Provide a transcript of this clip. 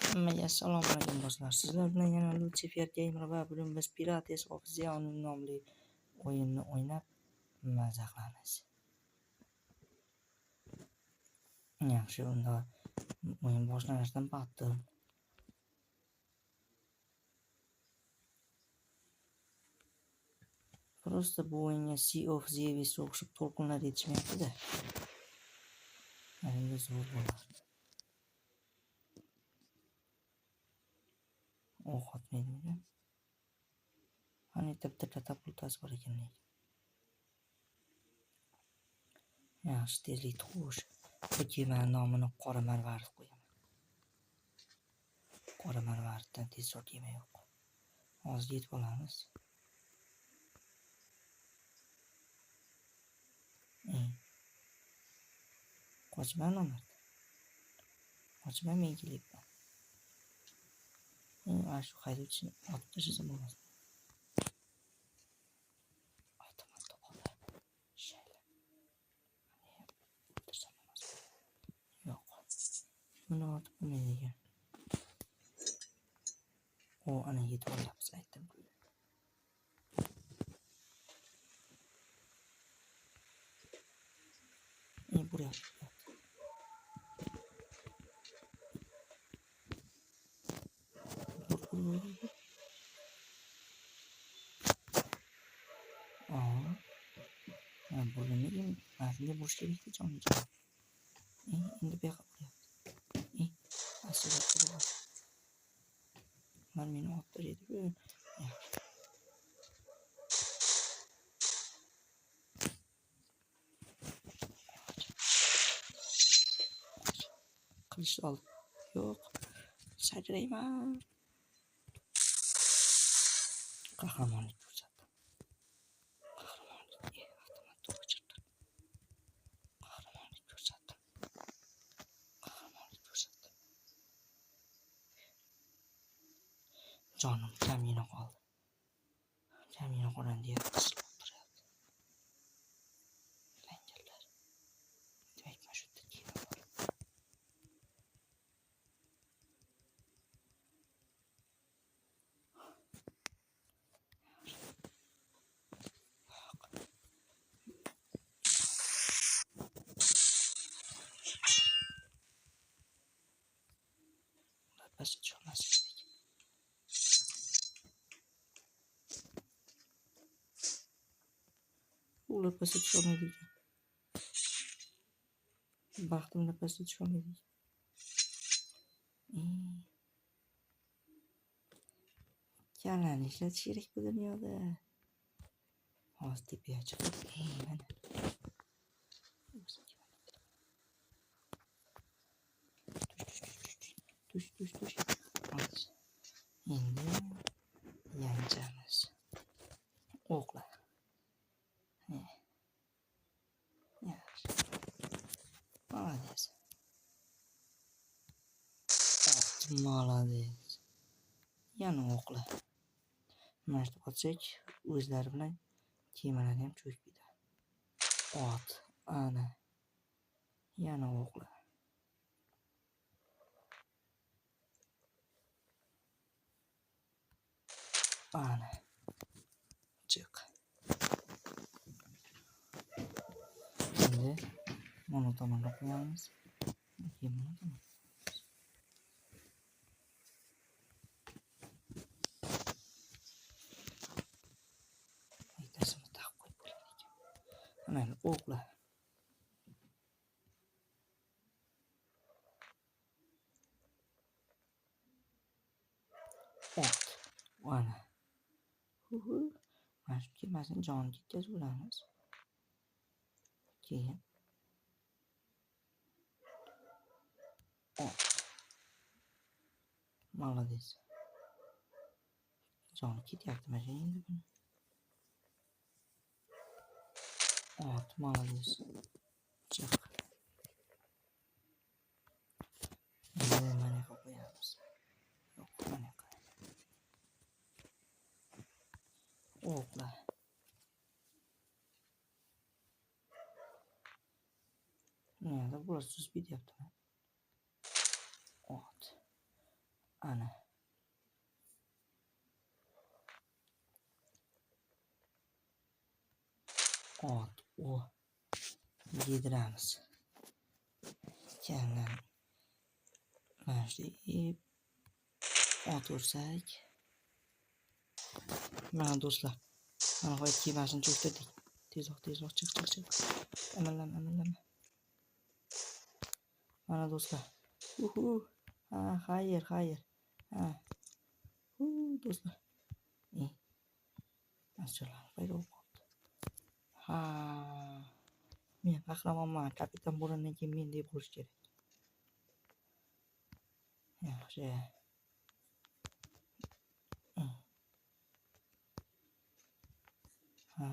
Hammaga assalomu alaykum do'stlar. Sizlar bilan yana Lucifer Gamer va bugun biz Pirates of Zeon nomli o'yinni o'ynab maza qilamiz. Yaxshi, unda o'yin boshlanishidan battir. Prosta bu o'yinga Sea of Thieves o'xshab to'lqinlar yetishmayapti-da. Endi zo'r bo'lardi. O'q otmaydimi? Hani bitta katapultasi bor ekan. Yaxshi, tezlik tug'ish. Bu kema nomini Qora Marvarid qo'yaman. Qora Marvariddan tezroq kema yo'q. Hozir yetib olamiz. Qochman nomad. Qochman men kelibman. Shu haydovchini otib tashlasa bo'lmas. Avtomatda qoldi. Shayla. Yo'q. Buni otib bo'lmaydi ekan. Ana yetib olyapmiz, aytdim. Buraya. Burada ne diyeyim? Aslında boş gerekli canlı. Endi bir yoqqa aslida ular meni otib edi. Qilish oldi. Yo'q. Sakrayman. Qahramonlik ko'rsatdi. Canım kamina qoldi. Kamina qo'ran deya qisilib turadi. Langallar. Demak, mana shu yerda kema bor. Ular pastga chiqmaslik kerak. Ular pastga chiqmaydi ekan. Baxtimda pastga chiqmaydi ekan. Kalani ishlatish kerak bu dunyoda. Hozir tepaga chiqib, mana. Tush. Endi yanchamiz. O'qlar. Yaxshi. Молодец. Молодец. Yana o'qlar. Mana shu otsak, o'zlari bilan kemalarni ham cho'kibdi. Ot, ana. Yana o'qlar. Ana. Chiq. Endi mana tomonga qo'yamiz. Aytasini taqib qo'yib bo'lar ekan. Mana o'qlar. Ot. Ana. Mana shu kemasini joniga yetkazib olamiz. Keyin Молодец. Joni ketyapti mana shu endi buni. Ot, молодец. Chiq. Endi mana yoqqa qo'yamiz. Yo'q, mana yoqqa. O'qlar. Nima bo'lsa suz bityapti. Ot. Ana. Ot o yediramiz. Keyin mana shu ot ursak. Mana do'stlar, mana qo'yib kemasini cho'ktirdik. Tezroq chiq. Amallama. Mana do'stlar. Ha, xayr. Ha. Do'stlar. Masjolar paydo bo'ldi. Ha. Men qahramonman. Kapitan bo'rondan keyin mendek bo'lish kerak. Yaxshi. Ha.